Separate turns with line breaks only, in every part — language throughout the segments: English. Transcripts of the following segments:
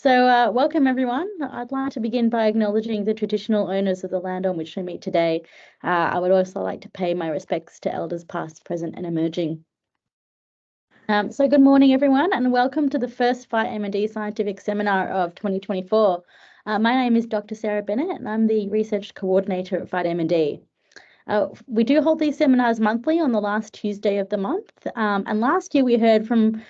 Welcome everyone. I'd like to begin by acknowledging the traditional owners of the land on which we meet today. I would also like to pay my respects to elders past, present and emerging. Good morning everyone and welcome to the first FightMND scientific seminar of 2024. My name is Dr. Sarah Bennett and I'm the research coordinator at FightMND. We do hold these seminars monthly on the last Tuesday of the month. And last year we heard from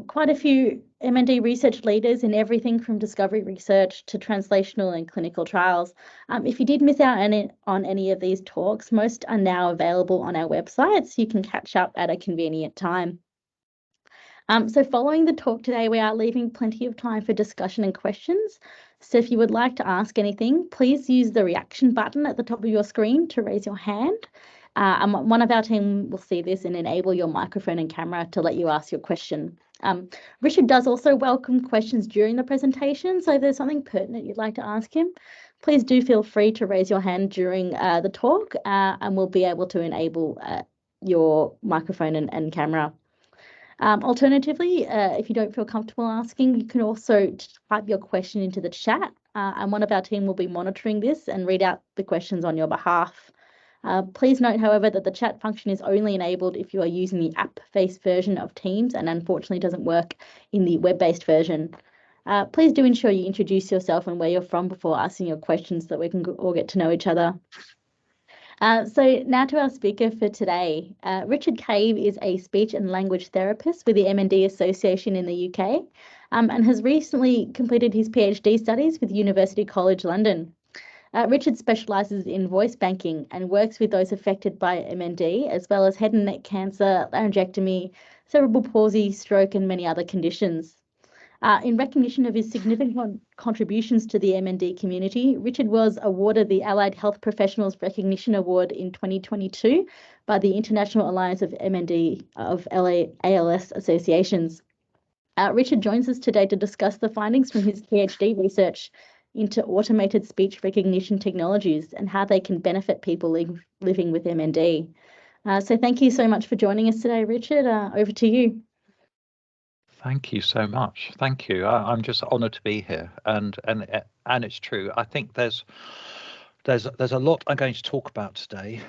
quite a few MND research leaders in everything from discovery research to translational and clinical trials. If you did miss out on any of these talks, most are now available on our website, so you can catch up at a convenient time. Following the talk today, we are leaving plenty of time for discussion and questions. So if you would like to ask anything, please use the reaction button at the top of your screen to raise your hand. And one of our team will see this and enable your microphone and camera to let you ask your question. Richard does also welcome questions during the presentation. So if there's something pertinent you'd like to ask him, please do feel free to raise your hand during the talk and we'll be able to enable your microphone and camera. Alternatively, if you don't feel comfortable asking, you can also type your question into the chat and one of our team will be monitoring this and read out the questions on your behalf. Please note, however, that the chat function is only enabled if you are using the app-based version of Teams and unfortunately doesn't work in the web-based version. Please do ensure you introduce yourself and where you're from before asking your questions so that we can all get to know each other. So now to our speaker for today. Richard Cave is a speech and language therapist with the MND Association in the UK and has recently completed his PhD studies with University College London. Richard specialises in voice banking and works with those affected by MND, as well as head and neck cancer, laryngectomy, cerebral palsy, stroke and many other conditions. In recognition of his significant contributions to the MND community, Richard was awarded the Allied Health Professionals Recognition Award in 2022 by the International Alliance of MND of ALS Associations. Richard joins us today to discuss the findings from his PhD research into automated speech recognition technologies and how they can benefit people living with MND. So thank you so much for joining us today, Richard. Over to you.
Thank you so much. Thank you. I'm just honoured to be here, and it's true. I think there's a lot I'm going to talk about today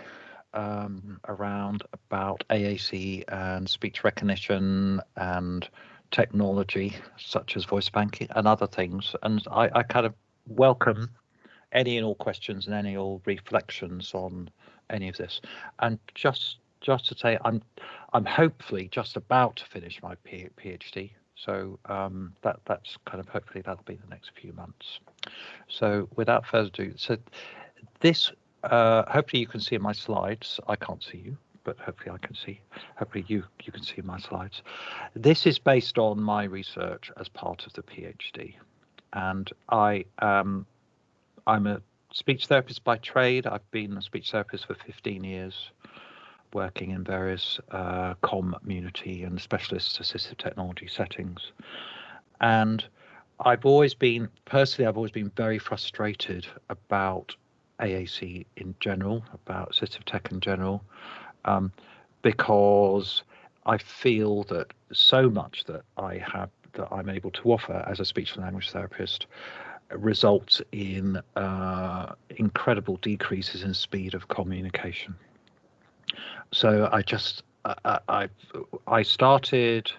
around about AAC and speech recognition and technology such as voice banking and other things. And I kind of welcome any and all questions and any all reflections on any of this. And just to say, I'm hopefully just about to finish my PhD, so that's kind of hopefully that'll be the next few months. So without further ado, so this hopefully you can see in my slides. I can't see you, but hopefully I can see. Hopefully you can see my slides. This is based on my research as part of the PhD, and I'm a speech therapist by trade. I've been a speech therapist for 15 years. Working in various community and specialist assistive technology settings. And I've always been very frustrated about AAC in general, about assistive tech in general, because I feel that so much that I'm able to offer as a speech and language therapist results in incredible decreases in speed of communication. So I started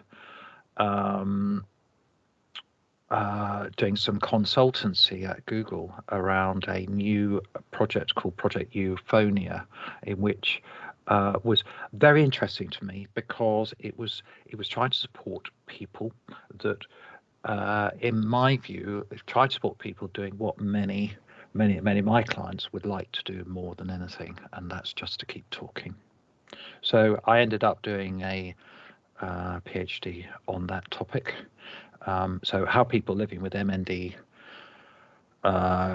doing some consultancy at Google around a new project called Project Euphonia, in which was very interesting to me because it was trying to support people that, in my view, tried to support people doing what many of my clients would like to do more than anything, and that's just to keep talking. So I ended up doing a PhD on that topic. So how people living with MND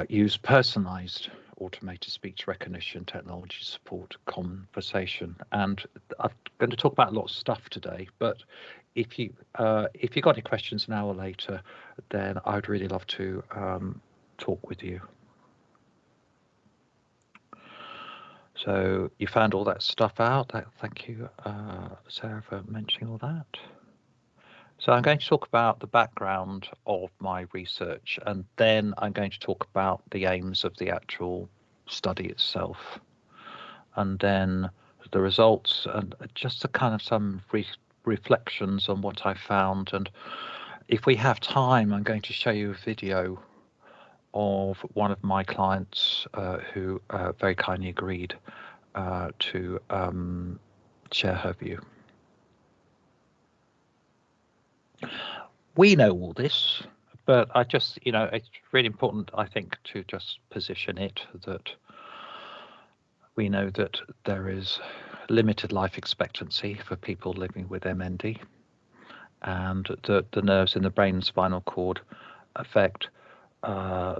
use personalized automated speech recognition technology to support conversation. And I'm going to talk about a lot of stuff today, but if you got any questions now or later, then I'd really love to talk with you. So you found all that stuff out. Thank you, Sarah, for mentioning all that. So I'm going to talk about the background of my research, and then I'm going to talk about the aims of the actual study itself, and then the results, and just a kind of some reflections on what I found. And if we have time, I'm going to show you a video of one of my clients who very kindly agreed to share her view. We know all this, but I just, it's really important, I think, to just position it that we know that there is limited life expectancy for people living with MND, and that the nerves in the brain and spinal cord affect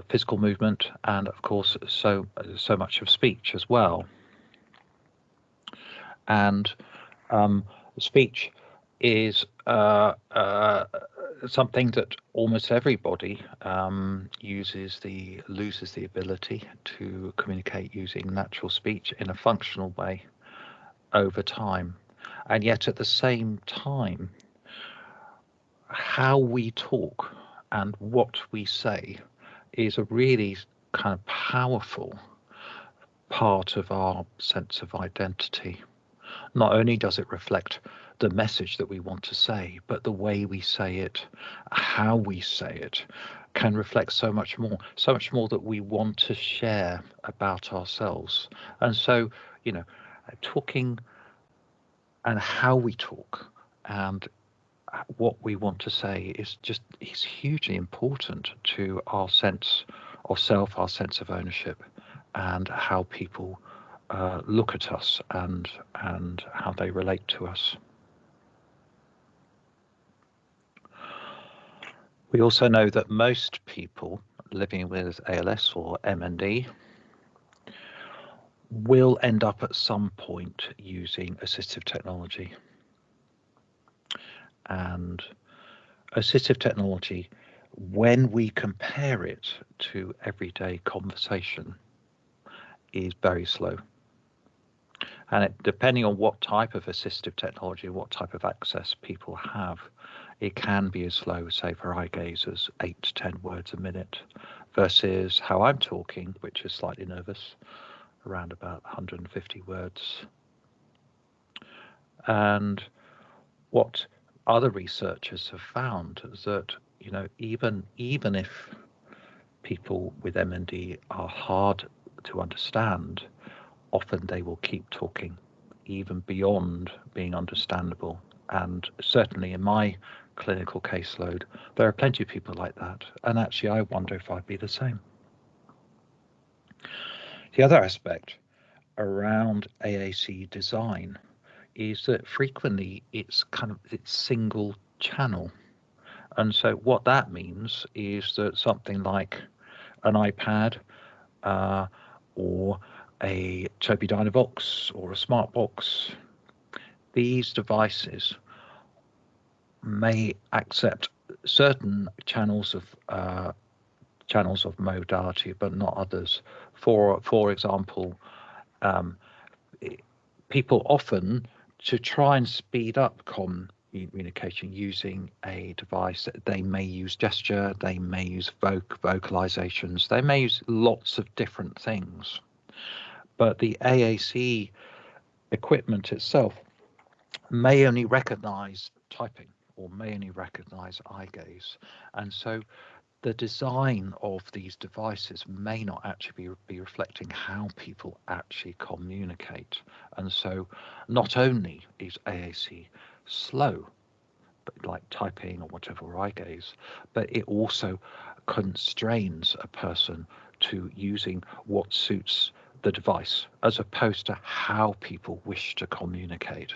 physical movement and, of course, so much of speech as well. And speech is something that almost everybody loses the ability to communicate using natural speech in a functional way over time. And yet at the same time, how we talk and what we say is a really kind of powerful part of our sense of identity. Not only does it reflect the message that we want to say, but the way we say it, how we say it, can reflect so much more that we want to share about ourselves. And so, talking and how we talk and what we want to say is hugely important to our sense of self, our sense of ownership, and how people look at us and how they relate to us. We also know that most people living with ALS or MND will end up at some point using assistive technology. And assistive technology, when we compare it to everyday conversation, is very slow. And depending on what type of assistive technology, what type of access people have, it can be as slow, say for eye gaze, as 8 to 10 words a minute, versus how I'm talking, which is slightly nervous, around about 150 words. And what other researchers have found is that, even if people with MND are hard to understand, often they will keep talking even beyond being understandable. And certainly in my clinical caseload, there are plenty of people like that. And actually, I wonder if I'd be the same. The other aspect around AAC design is that frequently it's single channel. And so what that means is that something like an iPad or a Tobii Dynavox or a smart box, these devices may accept certain channels of modality, but not others. For example, people often, to try and speed up communication using a device, they may use gesture, they may use vocalizations, they may use lots of different things. But the AAC equipment itself may only recognize typing or may only recognize eye gaze. And so the design of these devices may not actually be reflecting how people actually communicate. And so not only is AAC slow, but like typing or whatever, or eye gaze, but it also constrains a person to using what suits the device as opposed to how people wish to communicate.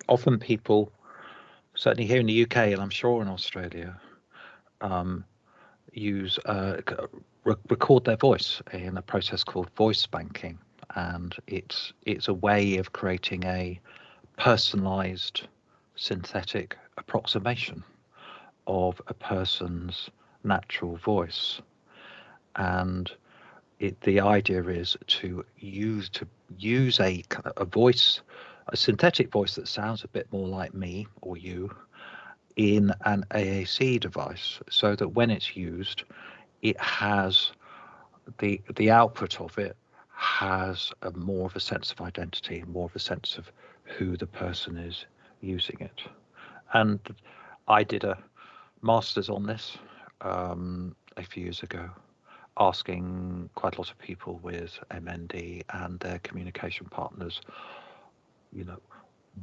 Often people, certainly here in the UK and I'm sure in Australia, record their voice in a process called voice banking, and it's a way of creating a personalized synthetic approximation of a person's natural voice. And the idea is to use a voice a synthetic voice that sounds a bit more like me or you in an AAC device, so that when it's used, it has the output of it has more of a sense of identity, more of a sense of who the person is using it. And I did a master's on this a few years ago, asking quite a lot of people with MND and their communication partners,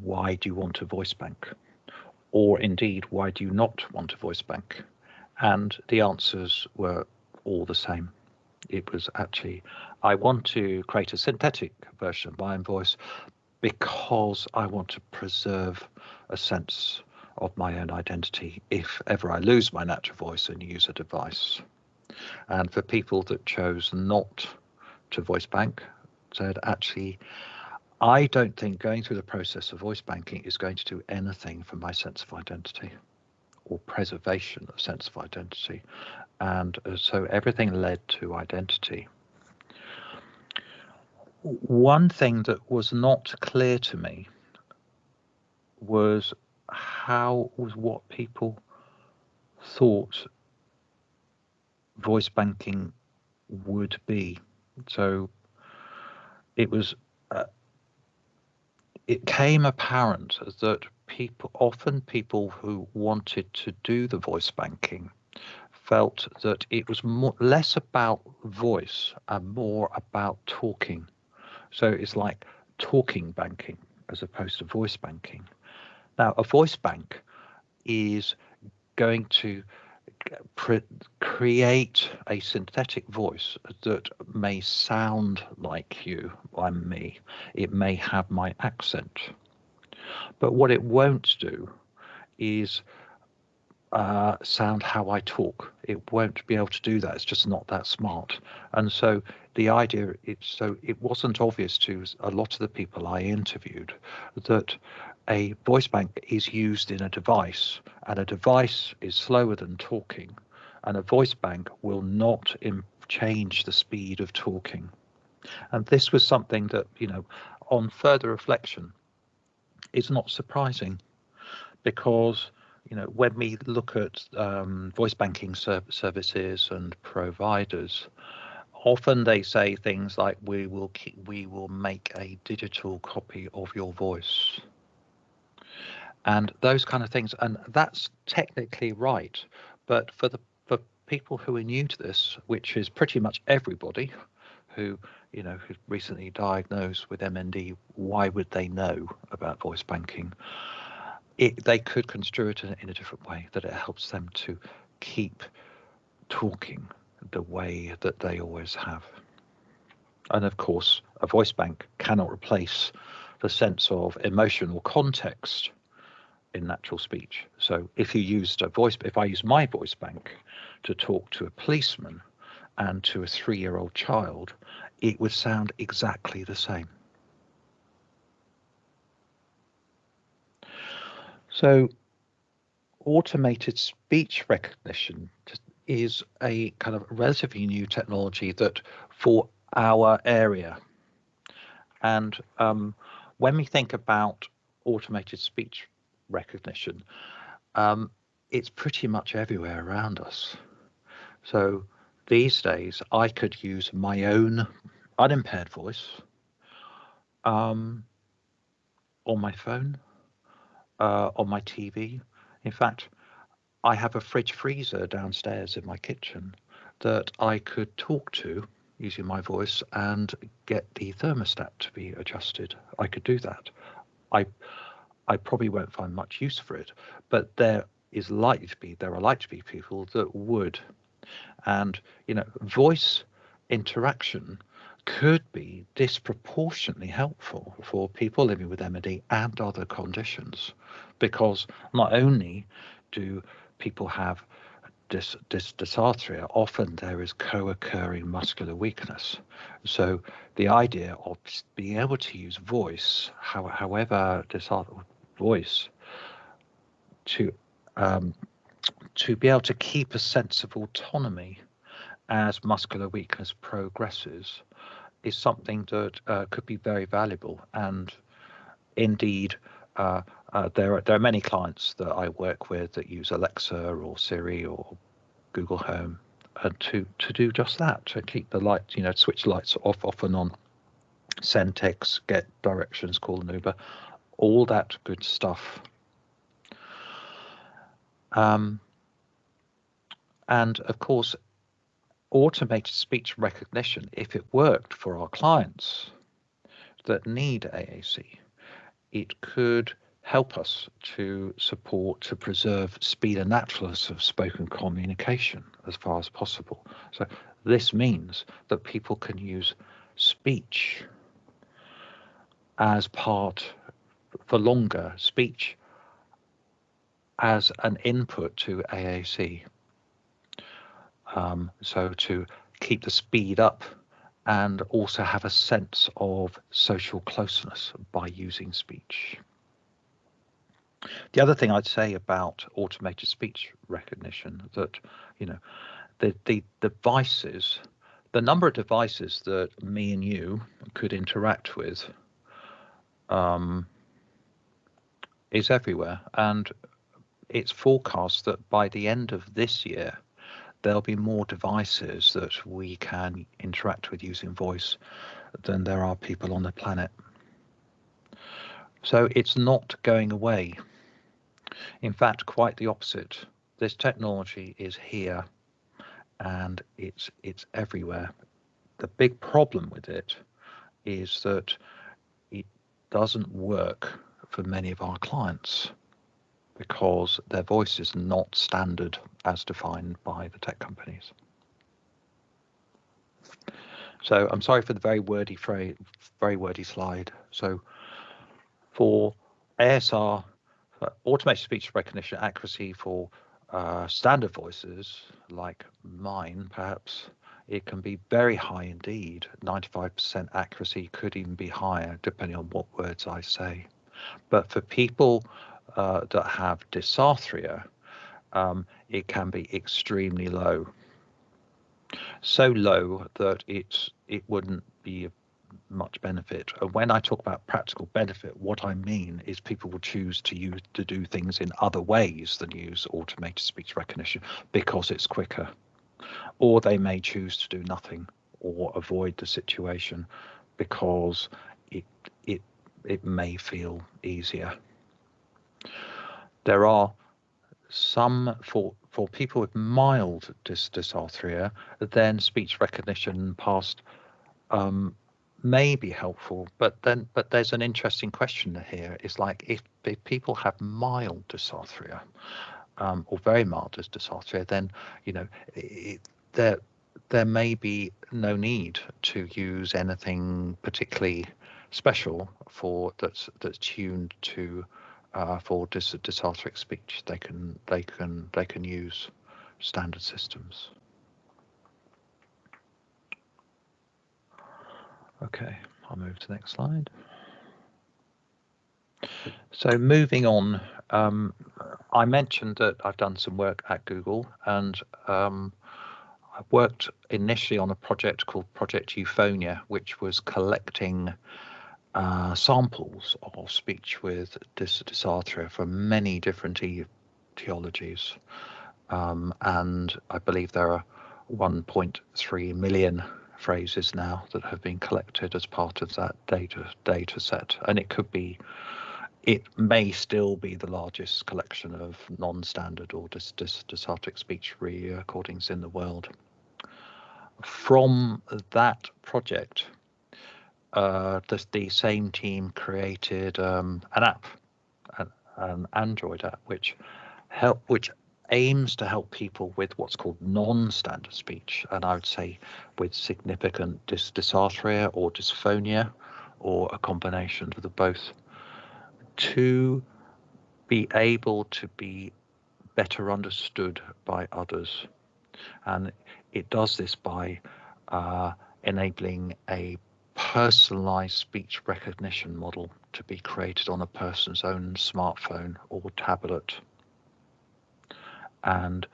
why do you want a voice bank? Or indeed, why do you not want a voice bank? And the answers were all the same. It was actually, I want to create a synthetic version of my own voice because I want to preserve a sense of my own identity if ever I lose my natural voice and use a device. And for people that chose not to voice bank, said, actually, I don't think going through the process of voice banking is going to do anything for my sense of identity or preservation of sense of identity. And so everything led to identity. One thing that was not clear to me was what people thought voice banking would be. So it was it came apparent that people who wanted to do the voice banking felt that it was less about voice and more about talking. So it's like talking banking as opposed to voice banking. Now, a voice bank is going to create a synthetic voice that may sound like you or me. It may have my accent. But what it won't do is sound how I talk. It won't be able to do that. It's just not that smart. And so the idea, it wasn't obvious to a lot of the people I interviewed that a voice bank is used in a device, and a device is slower than talking, and a voice bank will not change the speed of talking. And this was something that, on further reflection, is not surprising, because when we look at voice banking services and providers, often they say things like, we will make a digital copy of your voice, and those kind of things. And that's technically right, but for people who are new to this, which is pretty much everybody who's recently diagnosed with MND, why would they know about voice banking? They could construe it in a different way, that it helps them to keep talking the way that they always have. And of course, a voice bank cannot replace the sense of emotional context in natural speech. So if I use my voice bank to talk to a policeman and to a 3-year-old child, it would sound exactly the same. So automated speech recognition is a kind of relatively new technology that for our area. And when we think about automated speech recognition, it's pretty much everywhere around us. So these days, I could use my own unimpaired voice on my phone, on my TV. In fact, I have a fridge freezer downstairs in my kitchen that I could talk to using my voice and get the thermostat to be adjusted. I could do that. I probably won't find much use for it, but there are likely to be people that would. And voice interaction could be disproportionately helpful for people living with MND and other conditions, because not only do people have dysarthria, often there is co-occurring muscular weakness. So the idea of being able to use voice, however dysarthric voice, to be able to keep a sense of autonomy as muscular weakness progresses is something that could be very valuable. And indeed, there are many clients that I work with that use Alexa or Siri or Google Home, and to do just that, to keep the lights, switch lights off and on, send texts, get directions, call an Uber, all that good stuff. And of course, automated speech recognition, if it worked for our clients that need AAC, it could help us to preserve speed and naturalness of spoken communication as far as possible. So this means that people can use speech as for longer speech as an input to AAC. So to keep the speed up and also have a sense of social closeness by using speech. The other thing I'd say about automated speech recognition, that the devices, the number of devices that me and you could interact with is everywhere, and it's forecast that by the end of this year there'll be more devices that we can interact with using voice than there are people on the planet. So it's not going away. In fact, quite the opposite. This technology is here and it's everywhere. The big problem with it is that it doesn't work for many of our clients because their voice is not standard as defined by the tech companies. So I'm sorry for the very wordy slide. So for ASR, for automated speech recognition accuracy for standard voices like mine, perhaps, it can be very high indeed. 95% accuracy, could even be higher depending on what words I say. But for people that have dysarthria, it can be extremely low. So low that it wouldn't be much benefit. And when I talk about practical benefit, what I mean is people will choose to do things in other ways than use automated speech recognition because it's quicker, or they may choose to do nothing or avoid the situation because it may feel easier. There are some for people with mild dysarthria, then speech recognition past may be helpful, but there's an interesting question here. It's like if people have mild dysarthria or very mild dysarthria, then there may be no need to use anything particularly special that's tuned to for dysarthric speech. They can use standard systems. Okay, I'll move to the next slide. So moving on, I mentioned that I've done some work at Google, and I worked initially on a project called Project Euphonia, which was collecting samples of speech with dysarthria from many different etiologies, and I believe there are 1.3 million phrases now that have been collected as part of that data set, and it may still be the largest collection of non-standard or dysarthric speech recordings in the world. From that project, the same team created an app, an Android app, which aims to help people with what's called non-standard speech, and I would say with significant dysarthria or dysphonia, or a combination of the both, to be able to be better understood by others. And it does this by enabling a personalized speech recognition model to be created on a person's own smartphone or tablet. And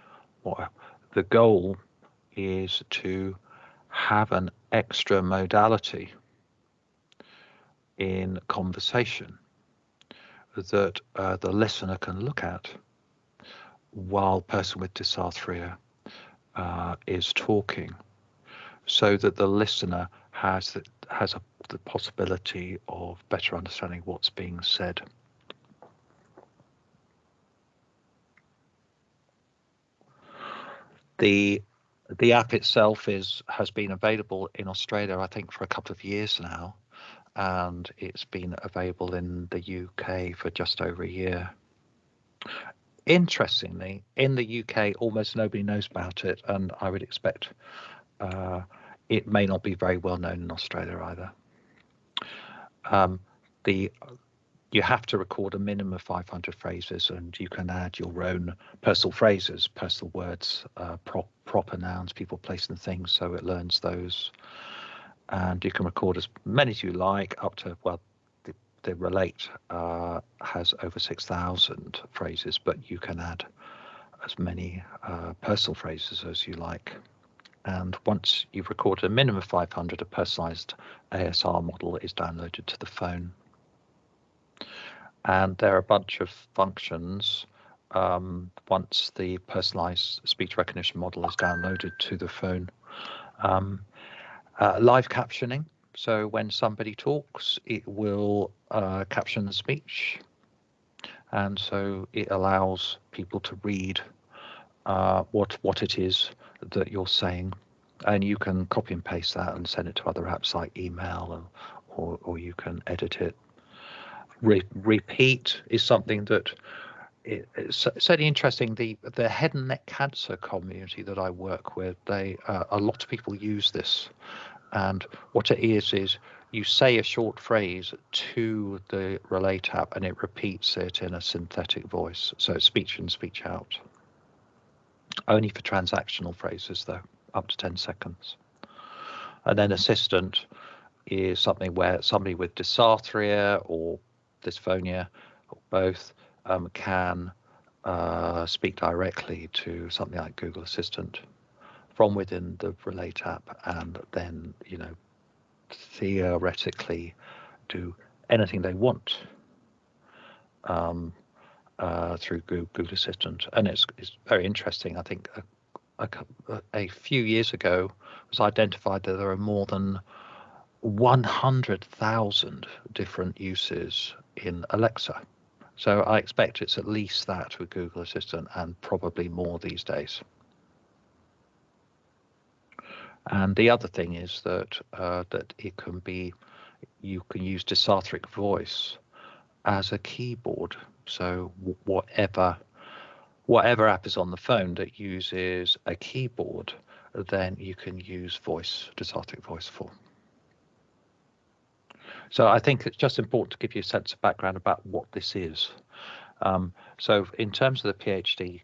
the goal is to have an extra modality in conversation that the listener can look at while person with dysarthria is talking, so that the listener has the possibility of better understanding what's being said. The app itself has been available in Australia, I think, for a couple of years now, and it's been available in the UK for just over a year. Interestingly, in the UK, almost nobody knows about it, and I would expect it may not be very well known in Australia either. You have to record a minimum of 500 phrases, and you can add your own personal phrases, personal words, proper nouns, people, place, and things, so it learns those. And you can record as many as you like, up to, well, the Relate has over 6,000 phrases, but you can add as many personal phrases as you like. And once you've recorded a minimum of 500, a personalized ASR model is downloaded to the phone. And there are a bunch of functions once the personalized speech recognition model is downloaded to the phone. Live captioning. So when somebody talks, it will caption the speech. And so it allows people to read what it is that you're saying. And you can copy and paste that and send it to other apps like email, or you can edit it. Repeat is something that it's certainly interesting. The head and neck cancer community that I work with, a lot of people use this, and what it is you say a short phrase to the Relate app and it repeats it in a synthetic voice, so it's speech in, speech out. Only for transactional phrases though, up to 10 seconds. And then assistant is something where somebody with dysarthria or dysphonia, or both, can speak directly to something like Google Assistant from within the Relate app, and then, you know, theoretically do anything they want through Google Assistant. And it's very interesting. I think a few years ago it was identified that there are more than 100,000 different uses in Alexa. So I expect it's at least that with Google Assistant, and probably more these days. And the other thing is that it can be, you can use dysarthric voice as a keyboard. So whatever app is on the phone that uses a keyboard, then you can use dysarthric voice for. So I think it's just important to give you a sense of background about what this is. So in terms of the PhD,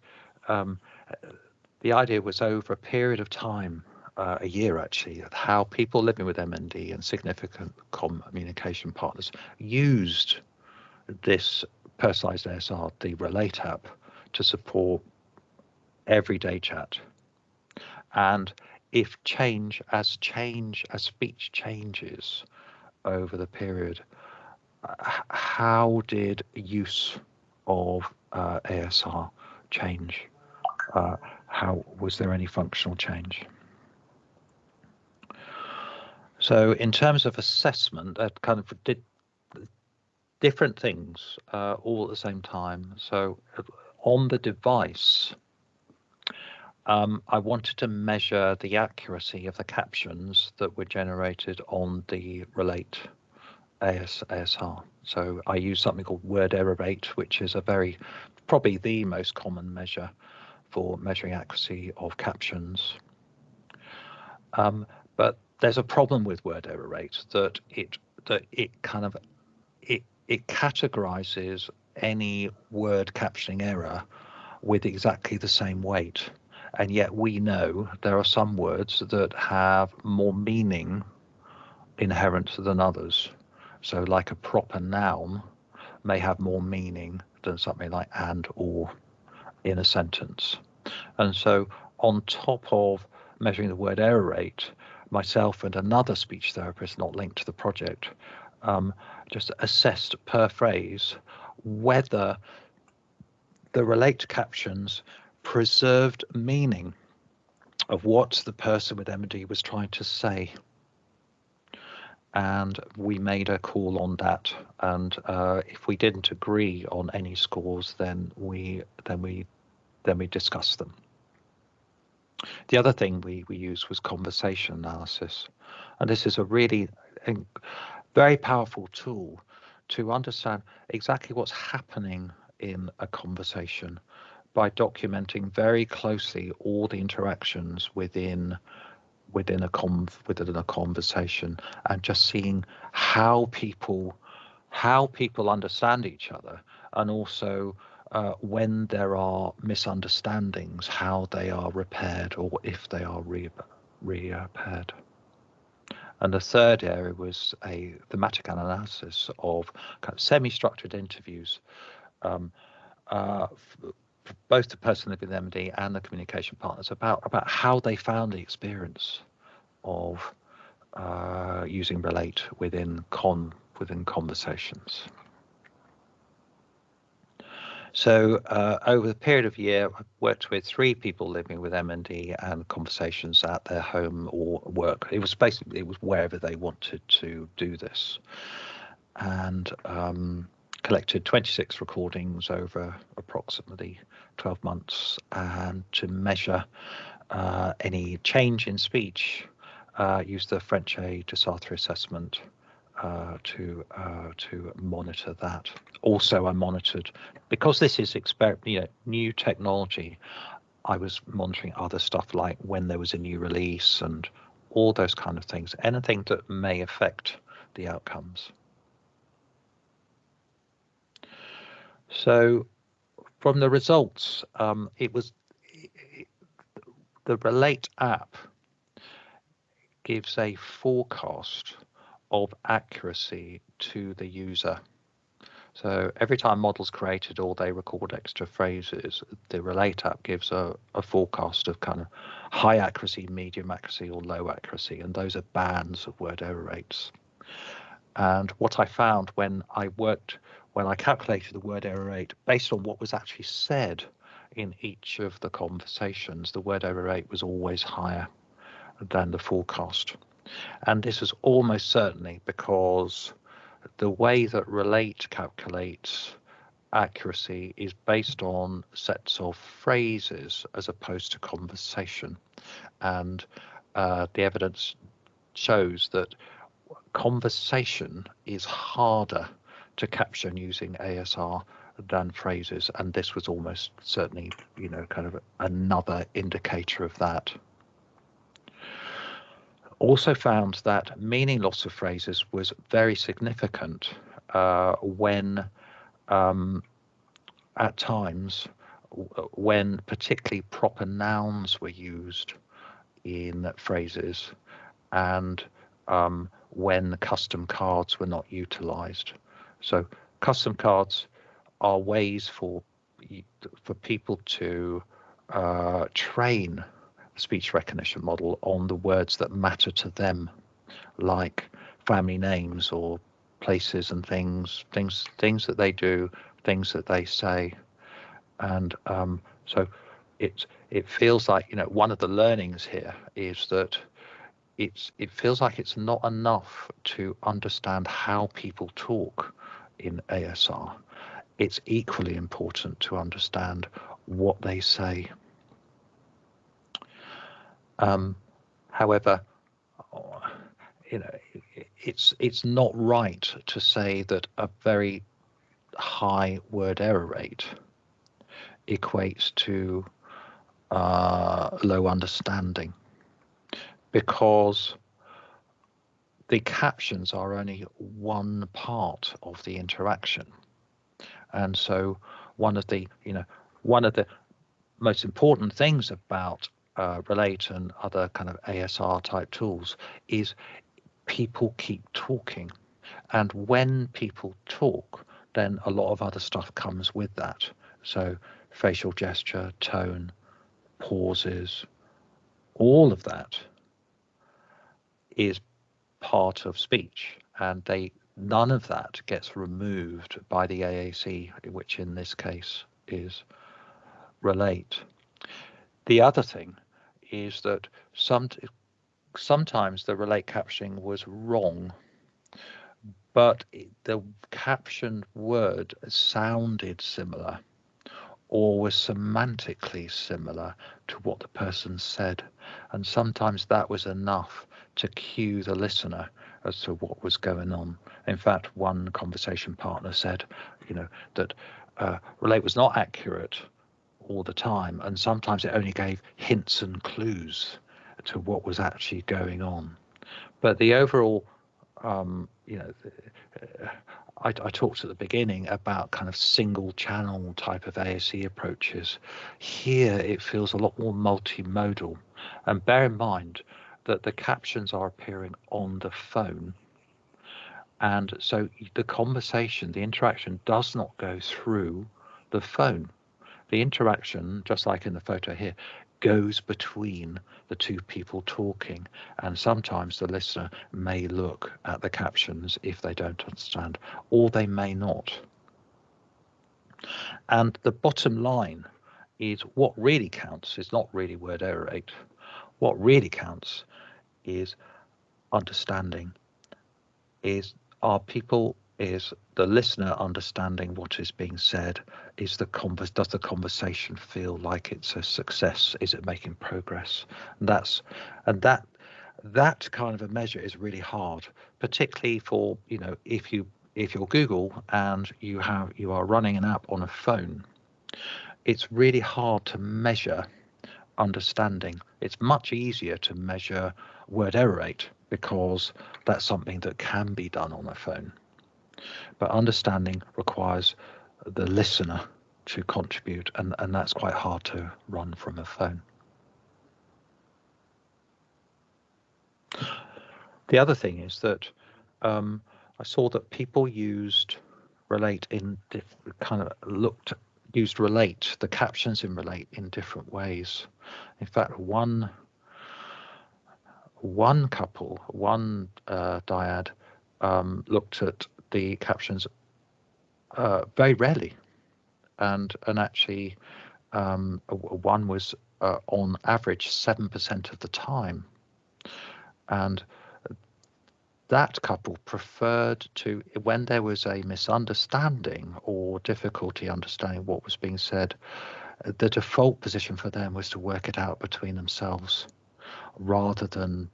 the idea was over a period of time, a year actually, of how people living with MND and significant communication partners used this personalized ASR, the Relate app, to support everyday chat. And if as speech changes over the period, how did use of ASR change? How was there any functional change? So in terms of assessment, that kind of did different things all at the same time. So on the device, I wanted to measure the accuracy of the captions that were generated on the Relate ASR. So I use something called word error rate, which is probably the most common measure for measuring accuracy of captions. But there's a problem with word error rate, that it categorizes any word captioning error with exactly the same weight. And yet we know there are some words that have more meaning inherent than others. So like a proper noun may have more meaning than something like and or in a sentence. And so on top of measuring the word error rate, myself and another speech therapist not linked to the project just assessed per phrase whether the relate captions preserved meaning of what the person with MND was trying to say. And we made a call on that, and if we didn't agree on any scores, then we discussed them. The other thing we used was conversation analysis, and this is a really very powerful tool to understand exactly what's happening in a conversation by documenting very closely all the interactions within a conversation, and just seeing how people understand each other, and also when there are misunderstandings, how they are repaired, or if they are repaired. And the third area was a thematic analysis of kind of semi-structured interviews, both the person living with MD and the communication partners, about how they found the experience of using relate within conversations. So over the period of a year, I worked with 3 people living with MND and conversations at their home or work. It was wherever they wanted to do this, and collected 26 recordings over approximately 12 months, and to measure any change in speech, used the French A de Sartre assessment to monitor that. Also, I monitored, because this is new technology, I was monitoring other stuff like when there was a new release and all those kind of things, anything that may affect the outcomes. So from the results, the Relate app gives a forecast of accuracy to the user. So every time model's created or they record extra phrases, the Relate app gives a forecast of kind of high accuracy, medium accuracy, or low accuracy, and those are bands of word error rates. And what I found when I calculated the word error rate based on what was actually said in each of the conversations, the word error rate was always higher than the forecast. And this is almost certainly because the way that Relate calculates accuracy is based on sets of phrases as opposed to conversation. And the evidence shows that conversation is harder to caption using ASR than phrases, and this was almost certainly, kind of another indicator of that. Also found that meaning loss of phrases was very significant when at times when particularly proper nouns were used in phrases, and when custom cards were not utilized. So custom cards are ways for people to train the speech recognition model on the words that matter to them, like family names or places and things that they do, things that they say. And so it feels like, one of the learnings here is that it feels like it's not enough to understand how people talk in ASR. It's equally important to understand what they say. However, it's not right to say that a very high word error rate equates to low understanding, because the captions are only one part of the interaction. And so one of the most important things about Relate and other kind of ASR type tools is people keep talking. And when people talk, then a lot of other stuff comes with that. So facial gesture, tone, pauses, all of that is part of speech, and none of that gets removed by the AAC, which in this case is relate. The other thing is that sometimes the relate captioning was wrong, but the captioned word sounded similar or was semantically similar to what the person said. And sometimes that was enough to cue the listener as to what was going on. In fact, one conversation partner said, that relate was not accurate all the time, and sometimes it only gave hints and clues to what was actually going on. But the overall, I talked at the beginning about kind of single channel type of ASE approaches. Here it feels a lot more multimodal. And bear in mind that the captions are appearing on the phone. And so the conversation, the interaction does not go through the phone. The interaction, just like in the photo here, goes between the two people talking, and sometimes the listener may look at the captions if they don't understand, or they may not. And the bottom line is what really counts is not really word error rate. What really counts is understanding. Is the listener understanding what is being said? Does the conversation feel like it's a success? Is it making progress? That kind of a measure is really hard, particularly for if you're Google and you are running an app on a phone. It's really hard to measure understanding. It's much easier to measure word error rate because that's something that can be done on a phone. But understanding requires the listener to contribute, and that's quite hard to run from a phone. The other thing is that I saw that people used relate relate, the captions in relate in different ways. In fact, one dyad looked at the captions very rarely, and actually one was on average 7% of the time, and that couple preferred to, when there was a misunderstanding or difficulty understanding what was being said, the default position for them was to work it out between themselves rather than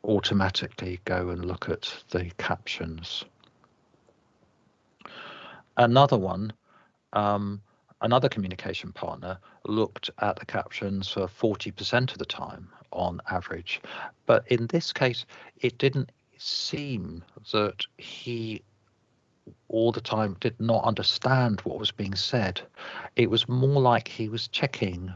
automatically go and look at the captions. Another communication partner looked at the captions for 40% of the time on average, but in this case it didn't seem that he all the time did not understand what was being said. It was more like he was checking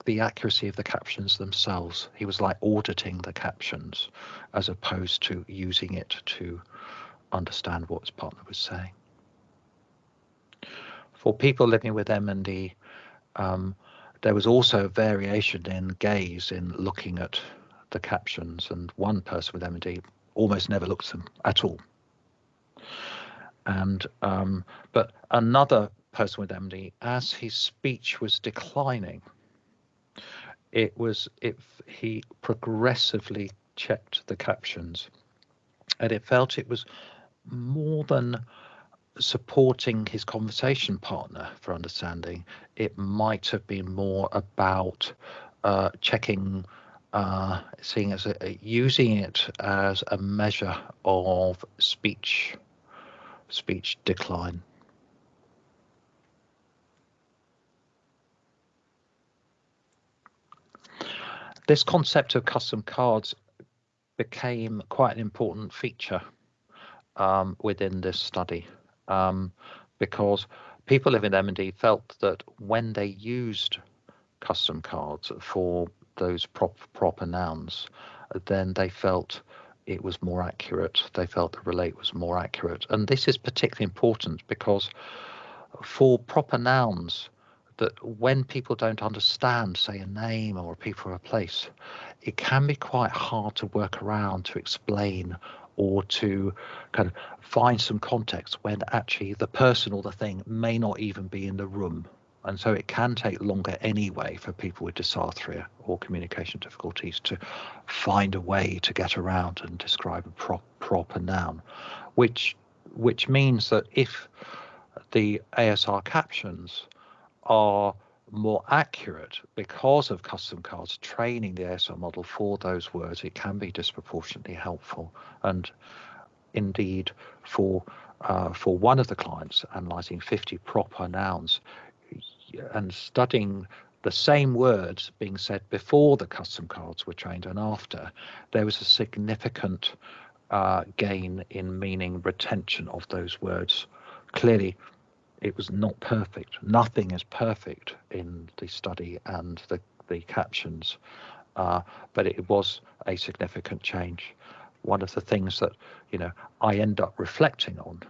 the accuracy of the captions themselves. He was like auditing the captions as opposed to using it to understand what his partner was saying. For people living with MND, there was also a variation in gaze in looking at the captions, and one person with MND almost never looked at them at all. And but another person with MND, as his speech was declining, he progressively checked the captions, and it felt it was more than supporting his conversation partner for understanding. It might have been more about checking, using it as a measure of speech decline. This concept of custom cards became quite an important feature within this study, because people living with MND felt that when they used custom cards for those proper nouns, then they felt it was more accurate. They felt the relate was more accurate. And this is particularly important because for proper nouns, that when people don't understand, say, a name or a people or a place, it can be quite hard to work around to explain or to kind of find some context when actually the person or the thing may not even be in the room. And so it can take longer anyway for people with dysarthria or communication difficulties to find a way to get around and describe a proper noun, which means that if the ASR captions are more accurate because of custom cards training the ASR model for those words, it can be disproportionately helpful. And indeed, for one of the clients analysing 50 proper nouns and studying the same words being said before the custom cards were trained and after, there was a significant gain in meaning retention of those words. Clearly, it was not perfect. Nothing is perfect in the study and the captions, but it was a significant change. One of the things that I end up reflecting on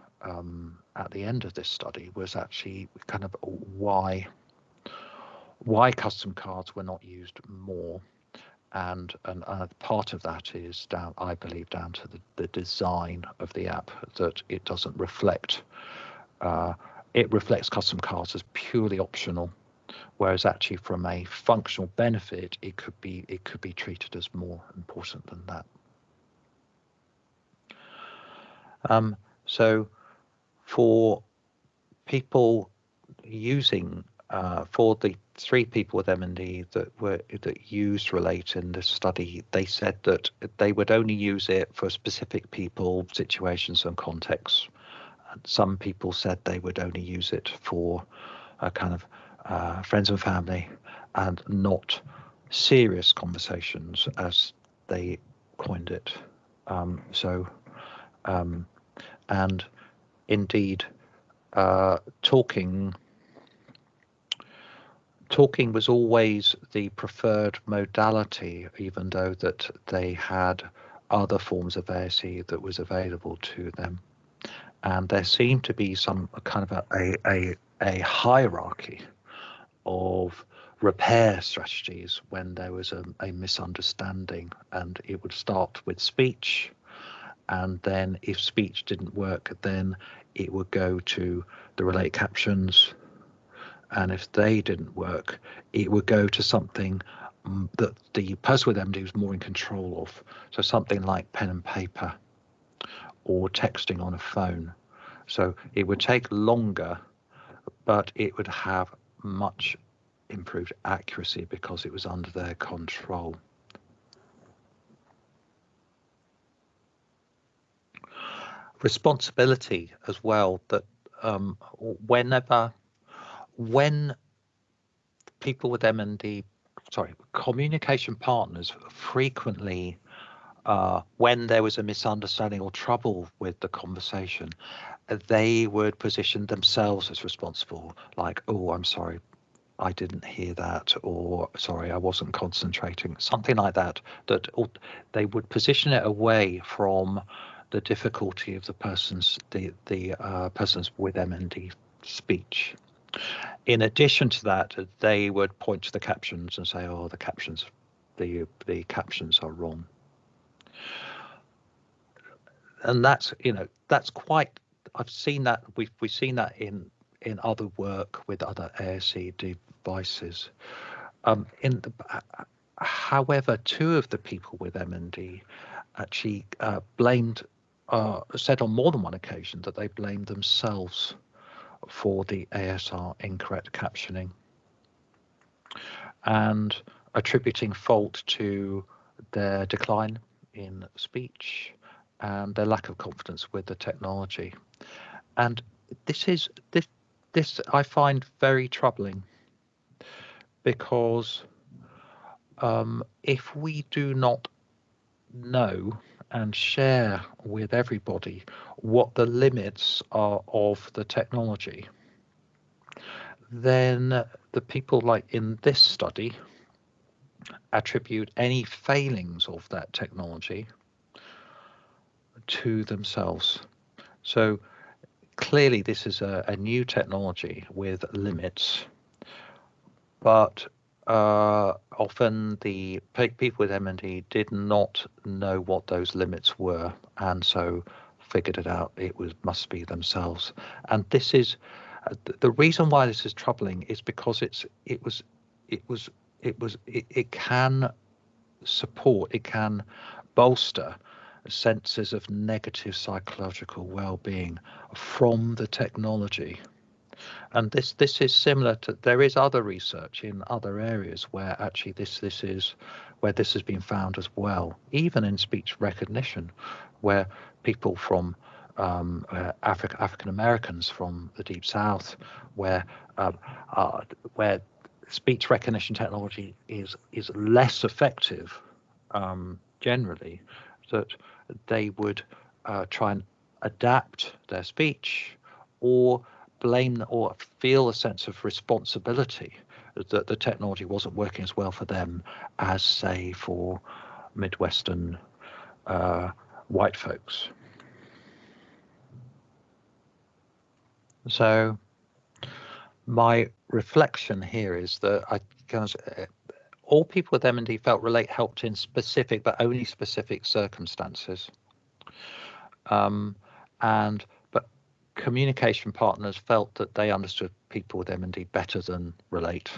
at the end of this study was actually kind of why custom cards were not used more, and part of that is down, I believe, down to the design of the app, that it doesn't reflect. It reflects custom cards as purely optional, whereas actually from a functional benefit, it could be treated as more important than that. So for people using, for the 3 people with MND that used Relate in this study, they said that they would only use it for specific people, situations and contexts. And some people said they would only use it for kind of friends and family and not serious conversations, as they coined it. And indeed, talking was always the preferred modality, even though that they had other forms of ASE that was available to them. And there seemed to be some kind of a hierarchy of repair strategies when there was a misunderstanding, and it would start with speech, and then if speech didn't work, then it would go to the Relate captions, and if they didn't work, it would go to something that the person with MD was more in control of, so something like pen and paper or texting on a phone. So it would take longer, but it would have much improved accuracy because it was under their control. Responsibility as well, that when people with MND, communication partners frequently, when there was a misunderstanding or trouble with the conversation, they would position themselves as responsible, like, oh, I'm sorry, I didn't hear that, or sorry, I wasn't concentrating, something like that, that they would position it away from the difficulty of the person's persons with MND speech. In addition to that, they would point to the captions and say, oh, the captions are wrong. And that's quite, I've seen that, we've seen that in other work with other ASE devices. However, 2 of the people with MND actually said on more than one occasion that they blamed themselves for the ASR incorrect captioning and attributing fault to their decline in speech and their lack of confidence with the technology. And this I find very troubling, because if we do not know and share with everybody what the limits are of the technology, then the people, like in this study, attribute any failings of that technology to themselves. So clearly this is a new technology with limits, but often the people with MND did not know what those limits were, and so figured it out. Must be themselves, and this is the reason why this is troubling is because it can support, it can bolster senses of negative psychological well-being from the technology. And this is similar to, there is other research in other areas where actually this is where this has been found as well, even in speech recognition, where people from African Americans from the Deep South, where speech recognition technology is less effective generally, that they would try and adapt their speech or blame or feel a sense of responsibility that the technology wasn't working as well for them as, say, for Midwestern white folks. So my reflection here is that all people with MND felt relate helped in specific, but only specific circumstances. But communication partners felt that they understood people with MND better than relate.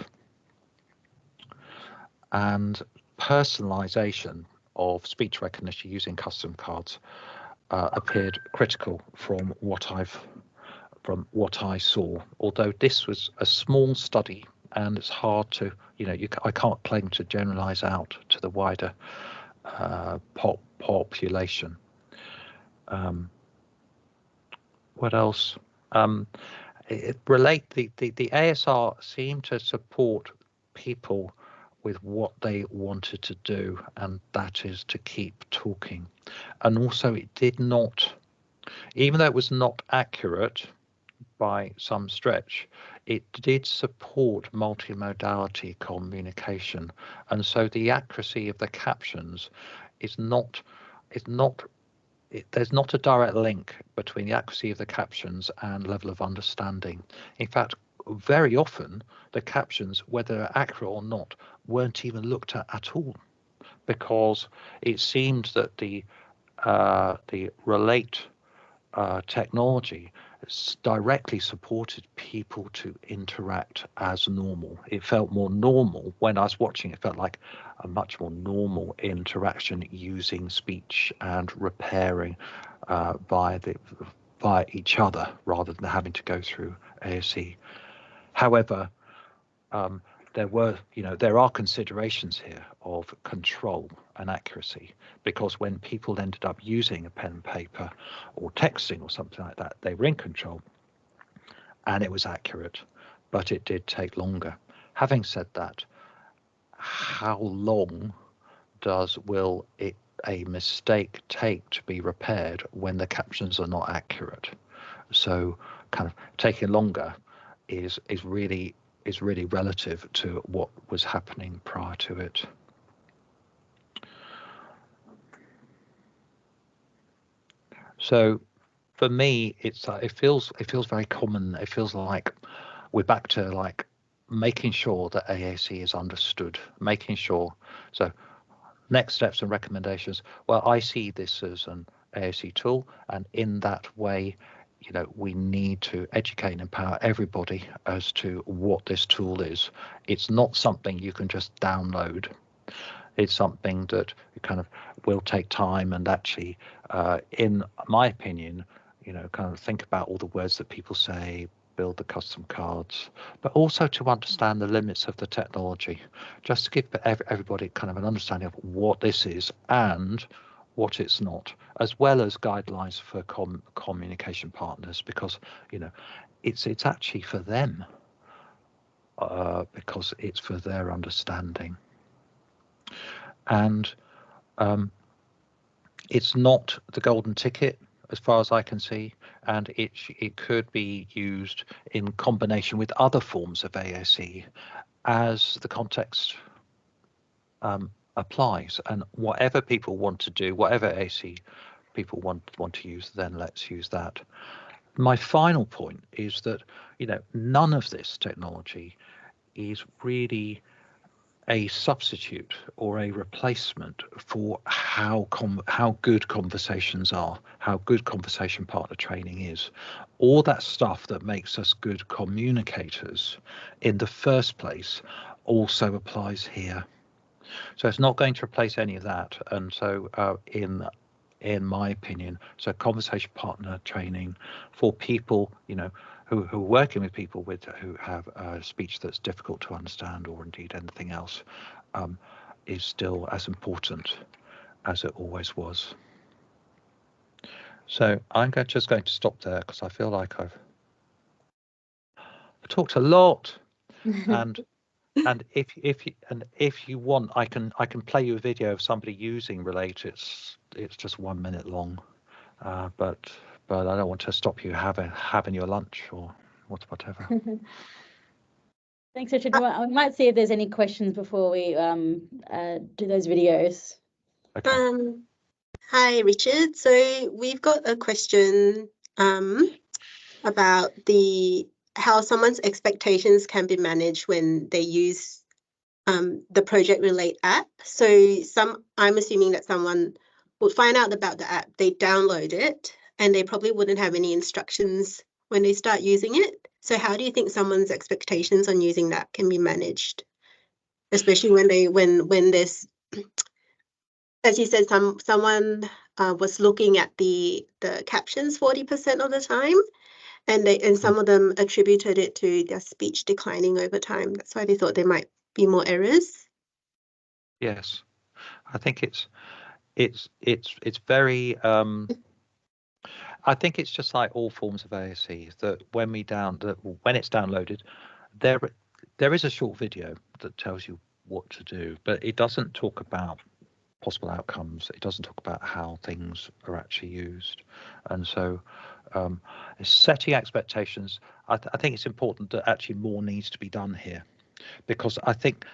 And personalization of speech recognition using custom cards appeared critical from what I saw. Although this was a small study, and it's hard to, I can't claim to generalize out to the wider population. What else? The ASR seemed to support people with what they wanted to do, and that is to keep talking. And also it did not, even though it was not accurate by some stretch, it did support multimodality communication. And so the accuracy of the captions is not there's not a direct link between the accuracy of the captions and level of understanding. In fact, very often the captions, whether they're accurate or not, weren't even looked at all, because it seemed that the relate technology directly supported people to interact as normal. It felt more normal when I was watching. It felt like a much more normal interaction using speech and repairing by each other rather than having to go through ASE. However, there are considerations here of control and accuracy, because when people ended up using a pen and paper or texting or something like that, they were in control and it was accurate, but it did take longer. Having said that, how long will a mistake take to be repaired when the captions are not accurate? So kind of taking longer is really relative to what was happening prior to it. So for me, it feels very common. It feels like we're back to like making sure that AAC is understood, making sure. So next steps and recommendations. Well, I see this as an AAC tool, and in that way, we need to educate and empower everybody as to what this tool is. It's not something you can just download. It's something that kind of will take time, and actually, in my opinion, kind of think about all the words that people say, build the custom cards, but also to understand the limits of the technology, just to give everybody kind of an understanding of what this is and what it's not, as well as guidelines for communication partners, because it's actually for them, because it's for their understanding. And it's not the golden ticket as far as I can see, and it could be used in combination with other forms of ASE as the context applies. And whatever people want to do, whatever ASE people want to use, then let's use that. My final point is that none of this technology is really a substitute or a replacement for how good conversations are, how good conversation partner training is. All that stuff that makes us good communicators in the first place also applies here. So it's not going to replace any of that. And so in my opinion, so conversation partner training for people, you know, who are working with people who have speech that's difficult to understand, or indeed anything else, is still as important as it always was. So I'm just going to stop there because I feel like I've talked a lot, and if you want, I can play you a video of somebody using Relate. It's just 1 minute long, but I don't want to stop you having your lunch or whatever.
Thanks, Richard. We might see if there's any questions before we do those videos.
Okay.
Hi, Richard. So we've got a question about how someone's expectations can be managed when they use the Project Relate app. So I'm assuming that someone would find out about the app, they download it, and they probably wouldn't have any instructions when they start using it. So how do you think someone's expectations on using that can be managed, especially when there's, as you said, someone was looking at the captions 40% of the time, and some of them attributed it to their speech declining over time. That's why they thought there might be more errors.
Yes, I think it's very. I think it's just like all forms of ASE that when it's downloaded, there is a short video that tells you what to do, but it doesn't talk about possible outcomes. It doesn't talk about how things are actually used, and so setting expectations. I think it's important that actually more needs to be done here, because I think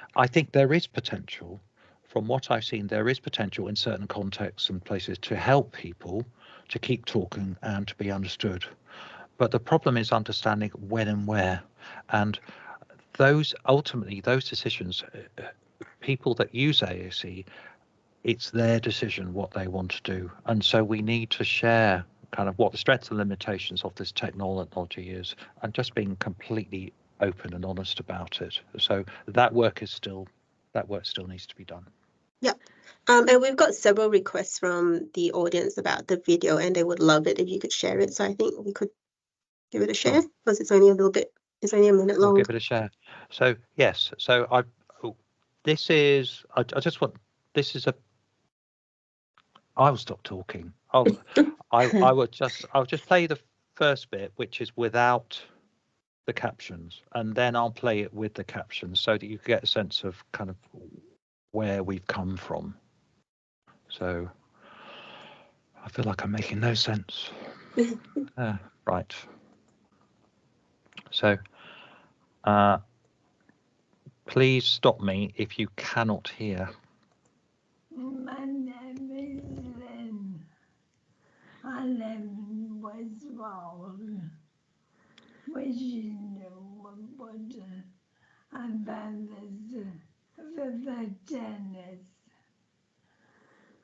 there is potential. From what I've seen, there is potential in certain contexts and places to help people to keep talking and to be understood. But the problem is understanding when and where, and those decisions, people that use ASE, it's their decision what they want to do. And so we need to share kind of what the strengths and limitations of this technology is, and just being completely open and honest about it. So that work still needs to be done.
Yeah. And we've got several requests from the audience about the video, and they would love it if you could share it. So I think we could give it a share, because it's only a minute long.
I'll give it a share. So yes, so I'll stop talking. I'll just play the first bit, which is without the captions, and then I'll play it with the captions so that you get a sense of kind of where we've come from. So I feel like I'm making no sense. Right. So please stop me if you cannot hear.
My name is Lynn. I live in Westfall, which is what I've done this for tennis.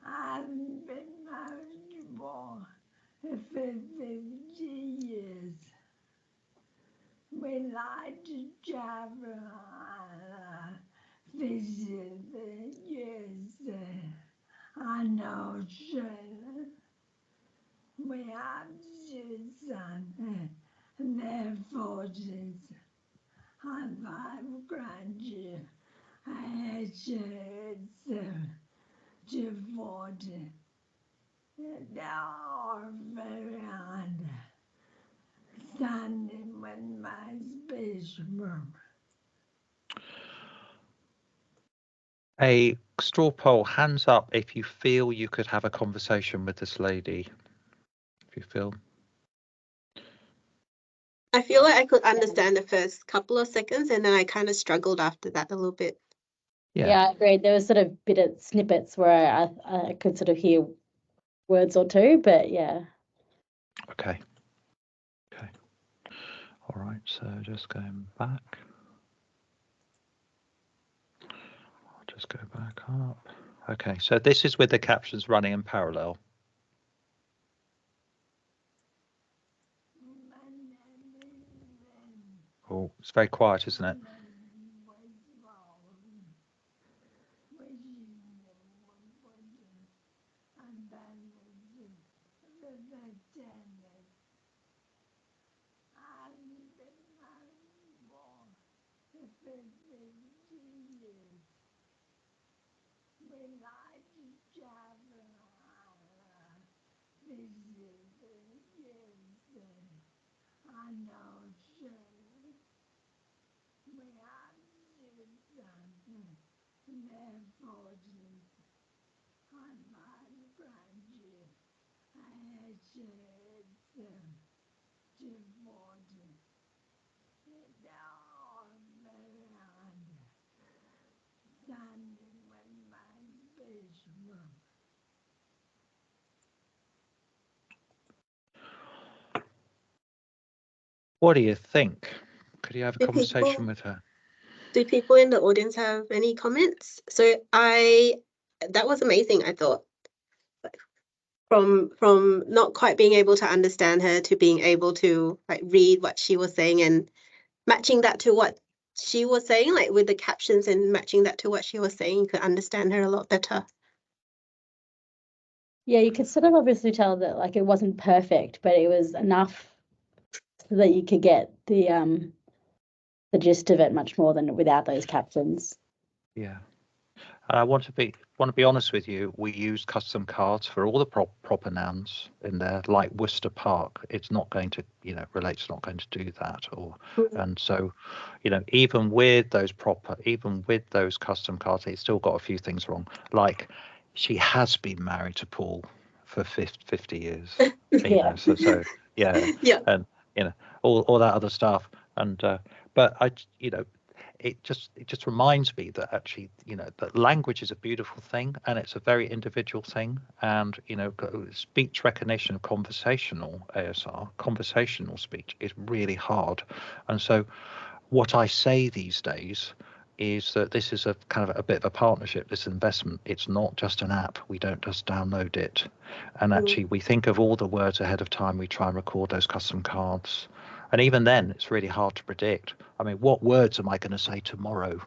I've been married for 50 years. We like to travel and visit the USA. I know Australia. We have two sons in their 40s. I have 5 grandchildren. I aged 7 to 40. They are very understanding with my speech problem.
A straw poll, hands up if you feel you could have a conversation with this lady. If you feel.
I feel like I could understand the first couple of seconds, and then I kind of struggled after that a little bit.
Yeah, I agree. There was sort of snippets where I could sort of hear words or two, but yeah.
Okay. All right, so just going back. Let's go back up. Okay, so this is with the captions running in parallel. Oh, it's very quiet, isn't it? What do you think? Could you have a
Do
conversation
people-
with her?
Do people in the audience have any comments? So that was amazing, I thought. From not quite being able to understand her to being able to like read what she was saying and matching that to what she was saying, like with the captions and matching that to what she was saying, you could understand her a lot better.
Yeah, you could sort of obviously tell that like it wasn't perfect, but it was enough so that you could get the gist of it much more than without those captions.
Yeah. And I want to be honest with you. We use custom cards for all the proper nouns in there, like Worcester Park. It's not going to, relate's not going to do that. And so, even with those custom cards, it's still got a few things wrong. Like, she has been married to Paul for 50 years.
Yeah.
So yeah.
Yeah.
And all that other stuff. And but it just reminds me that actually, that language is a beautiful thing and it's a very individual thing. And, speech recognition of conversational ASR, conversational speech is really hard. And so what I say these days is that this is a kind of a bit of a partnership, this investment. It's not just an app. We don't just download it. And actually, we think of all the words ahead of time. We try and record those custom cards. And even then, it's really hard to predict. I mean, what words am I going to say tomorrow?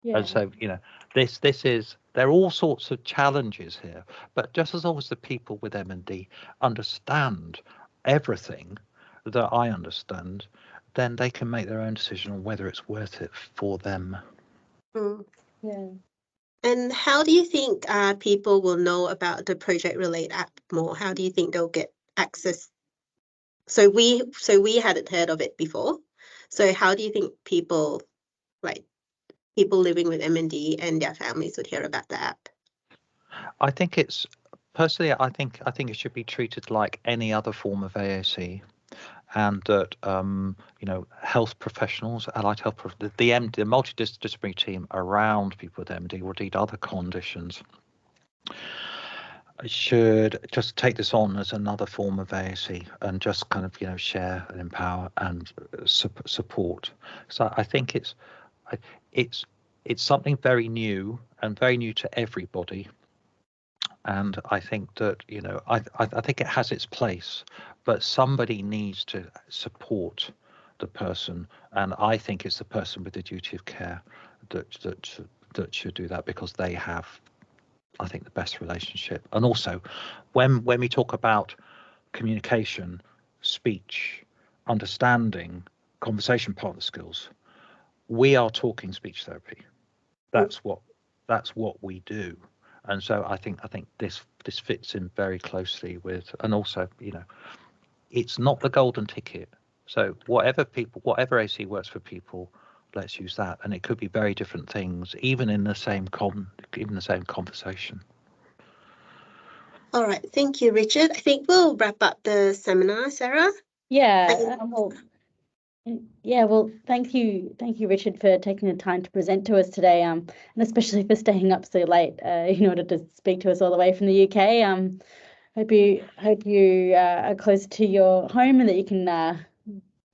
Yeah.
And so, there are all sorts of challenges here. But just as long as the people with M&D understand everything that I understand, then they can make their own decision on whether it's worth it for them.
Yeah.
And how do you think people will know about the Project Relate app more? How do you think they'll get access? So we hadn't heard of it before. So how do you think people living with MND and their families would hear about the app?
I think I think it should be treated like any other form of AAC. And that health professionals, allied health, the multidisciplinary team around people with MD or indeed other conditions should just take this on as another form of AAC and just kind of share and empower and support. So I think it's something very new and very new to everybody. And I think that I think it has its place, but somebody needs to support the person, and I think it's the person with the duty of care that should do that, because they have, I think, the best relationship. And also, when we talk about communication, speech, understanding, conversation partner skills, we are talking speech therapy. That's what we do. And so I think this fits in very closely with, and also, it's not the golden ticket. So whatever AC works for people, let's use that. And it could be very different things, even in the same conversation.
All right, thank you, Richard. I think we'll wrap up the seminar, Sarah.
Yeah. Well, thank you, Richard, for taking the time to present to us today, and especially for staying up so late in order to speak to us all the way from the UK. Hope you are close to your home and that you can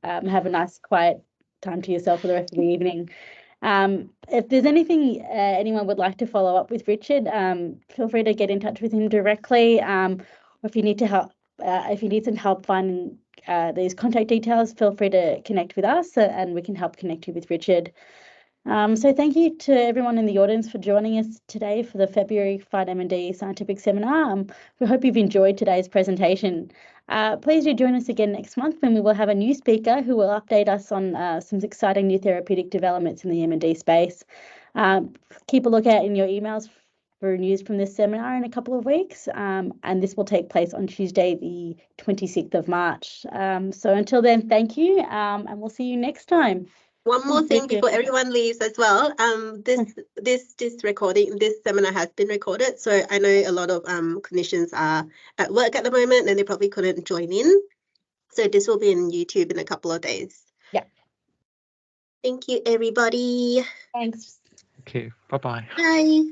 have a nice quiet time to yourself for the rest of the evening. If there's anything anyone would like to follow up with Richard, feel free to get in touch with him directly. Or if you need some help finding these contact details, feel free to connect with us and we can help connect you with Richard. So thank you to everyone in the audience for joining us today for the February FightMND scientific seminar. We hope you've enjoyed today's presentation. Please do join us again next month when we will have a new speaker who will update us on some exciting new therapeutic developments in the M&D space. Keep a lookout in your emails for news from this seminar in a couple of weeks, and this will take place on Tuesday, the 26th of March. So until then, thank you, and we'll see you next time.
One more thing before everyone leaves as well. This seminar has been recorded, so I know a lot of clinicians are at work at the moment and they probably couldn't join in. So this will be on YouTube in a couple of days.
Yeah.
Thank you, everybody.
Thanks.
Thank you. Bye-bye.
Bye.